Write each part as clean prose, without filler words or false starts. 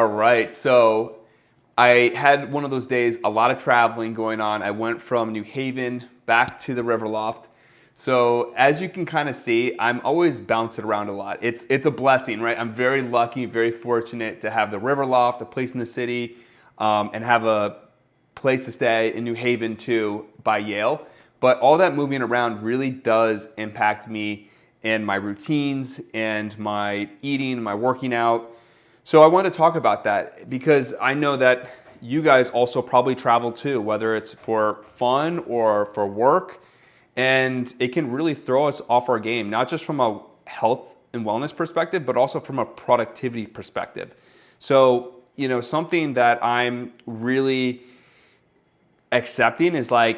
All right, so I had one of those days, a lot of traveling going on. I went from New Haven back to the Riverloft. So as you can kind of see, I'm always bouncing around a lot. It's a blessing, right? I'm very lucky, very fortunate to have the Riverloft, a place in the city, and have a place to stay in New Haven too by Yale. But all that moving around really does impact me and my routines and my eating, my working out. So I want to talk about that because I know that you guys also probably travel too, whether it's for fun or for work. And it can really throw us off our game, not just from a health and wellness perspective, but also from a productivity perspective. So, something that I'm really accepting is I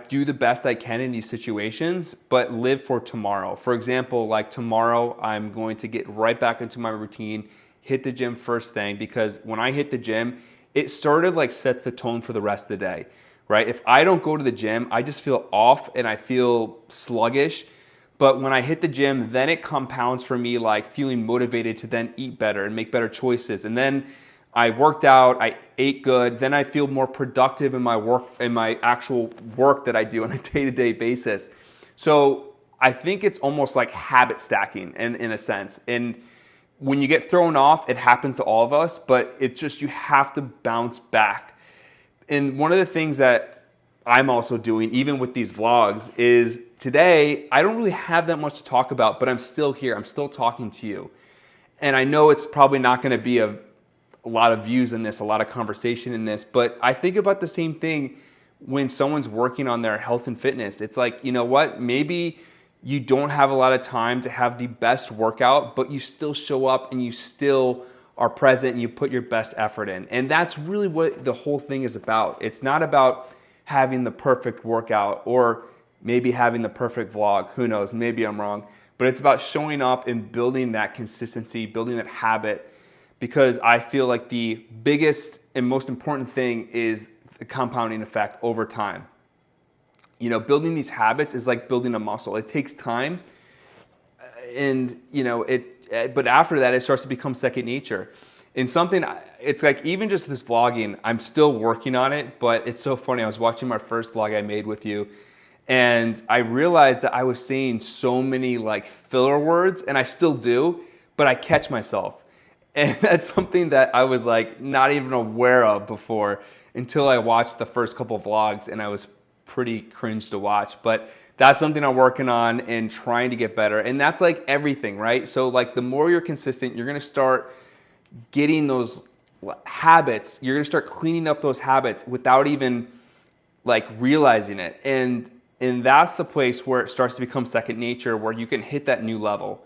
do the best I can in these situations, but live for tomorrow. For example, like tomorrow, I'm going to get right back into my routine, hit the gym first thing, because when I hit the gym, it sort of sets the tone for the rest of the day, right? If I don't go to the gym, I just feel off and I feel sluggish. But when I hit the gym, then it compounds for me, feeling motivated to then eat better and make better choices. And then I worked out, I ate good, then I feel more productive in my work, in my actual work that I do on a day-to-day basis. So I think it's almost like habit stacking in a sense. And when you get thrown off, it happens to all of us, but it's just you have to bounce back. And one of the things that I'm also doing, even with these vlogs, is today I don't really have that much to talk about, but I'm still here. I'm still talking to you. And I know it's probably not going to be a lot of views in this, a lot of conversation in this, but I think about the same thing when someone's working on their health and fitness. It's like, you know what, maybe you don't have a lot of time to have the best workout, but you still show up and you still are present and you put your best effort in. And that's really what the whole thing is about. It's not about having the perfect workout or maybe having the perfect vlog. Who knows? Maybe I'm wrong. But it's about showing up and building that consistency, building that habit, because I feel like the biggest and most important thing is the compounding effect over time. Building these habits is like building a muscle. It takes time, and but after that, it starts to become second nature. And it's like even just this vlogging, I'm still working on it, but it's so funny. I was watching my first vlog I made with you, and I realized that I was saying so many filler words, and I still do, but I catch myself. And that's something that I was not even aware of before until I watched the first couple of vlogs, and I was pretty cringe to watch. But that's something I'm working on and trying to get better. And that's everything, right? So the more you're consistent, you're going to start getting those habits. You're going to start cleaning up those habits without even realizing it. And that's the place where it starts to become second nature, where you can hit that new level.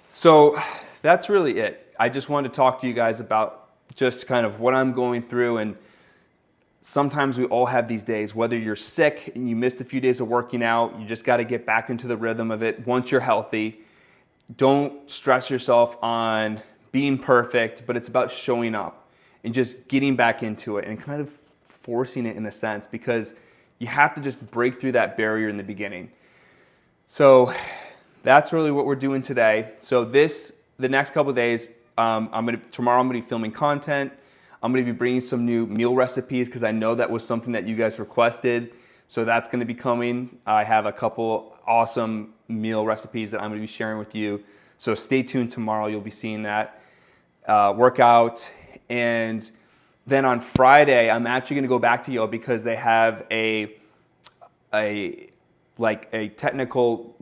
So that's really it. I just wanted to talk to you guys about just kind of what I'm going through. And sometimes we all have these days, whether you're sick and you missed a few days of working out, you just got to get back into the rhythm of it once you're healthy. Don't stress yourself on being perfect, but it's about showing up and just getting back into it and kind of forcing it in a sense, because you have to just break through that barrier in the beginning. So that's really what we're doing today. So the next couple of days, tomorrow I'm going to be filming content. I'm going to be bringing some new meal recipes because I know that was something that you guys requested. So that's going to be coming. I have a couple awesome meal recipes that I'm going to be sharing with you. So stay tuned tomorrow. You'll be seeing that workout. And then on Friday, I'm actually going to go back to Yale because they have a technical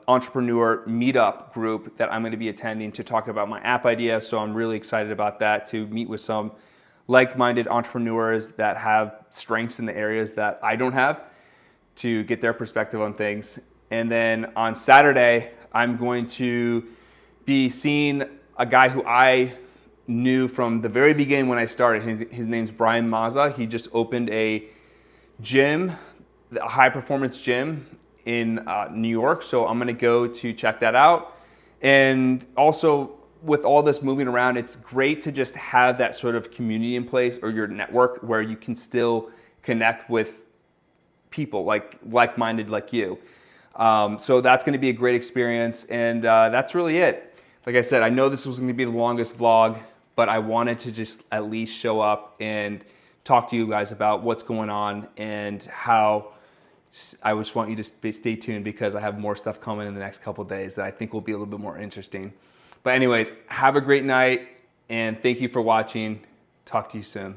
entrepreneur meetup group that I'm going to be attending to talk about my app idea. So I'm really excited about that, to meet with some like-minded entrepreneurs that have strengths in the areas that I don't have, to get their perspective on things. And then on Saturday, I'm going to be seeing a guy who I knew from the very beginning when I started. His name's Brian Mazza. He just opened a gym, a high performance gym in New York. So I'm going to go to check that out. And also, with all this moving around, it's great to just have that sort of community in place, or your network, where you can still connect with people like-minded like you. So that's going to be a great experience. And that's really it. Like I said, I know this was going to be the longest vlog, but I wanted to just at least show up and talk to you guys about what's going on and how. I just want you to stay tuned because I have more stuff coming in the next couple of days that I think will be a little bit more interesting. But anyways, have a great night and thank you for watching. Talk to you soon.